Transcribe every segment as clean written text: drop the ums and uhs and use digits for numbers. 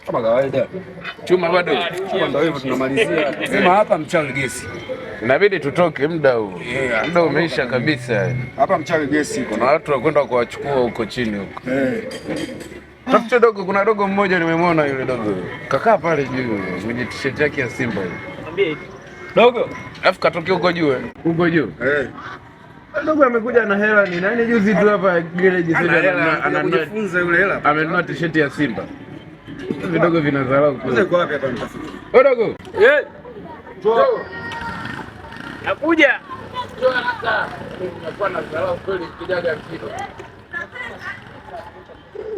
Kama kawaida. Chuma bado. Chuma ndio hivyo tunamalizia. Sema hapa mchawi gesi. Inabidi tutoke muda huu. Muda umeisha kabisa. Hapa mchawi gesi iko. Na watu wakwenda kuwachukua huko chini huko. Tafuta dogo, kuna dogo mmoja nimemwona yule dogo. Kakaa pale juu mwenye t-shirt yake ya Simba ile. Mwambie dogo, alafu katokea huko juu. Huko juu. Dogo amekuja na hela ni nani juzi tu hapa garage sasa anajifunza yule hela. Amenunua t-shirt ya Simba. Vidogo vinadharau kule. Uko wapi hapa mtafuta? Wewe dogo. Nakuja. Njoo haraka. Unakuwa na dharau kweli kijaga kido.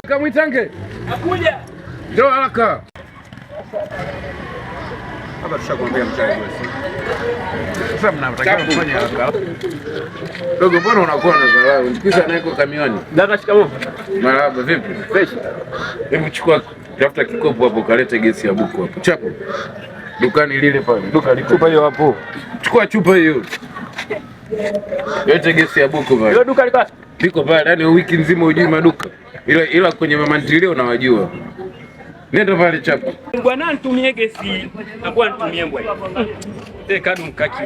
Kamwitange. Nakuja. Njoo haraka. Hapa tushakwambia mchawi gesi. Sasa mnatakiwa mfanye haraka. Dogo, mbona unakuwa na dharau? Kisha naiko kamioni. Dada, shikamoo. Marahaba, vipi? Fresh. Hebu chukua tafuta kikopo hapo kalete gesi ya buku hapo. Chapo. Dukani lile pale. Duka liko. Chupa hiyo hapo. Chukua chupa hiyo. Lete gesi ya buku pale. Hiyo duka liko wapi? Liko pale, yani wiki nzima hujui maduka. Ila kwenye mama ntilio unawajua. Nenda pale chapo. Bwana nitumie gesi. Nakuwa nitumie mbwa. Kadu mkaki.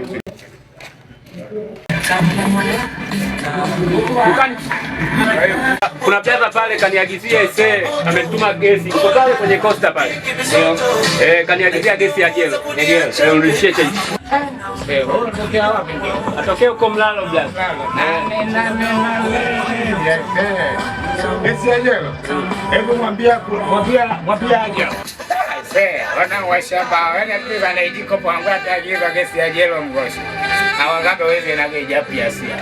Kuna pesa pale kaniagizia ese ametuma gesi. Uko pale kwenye Costa pale. Kaniagizia gesi ya jelo. Unirudishie change. Unatokea wapi? Atokea huko Mlalo blaza. Gesi ya jelo. Hebu mwambia aje. Wana washamba wana pia na ijiko pangwa tajika gesi ya jelo mgoshi. Awagabe weze na geja pia sia.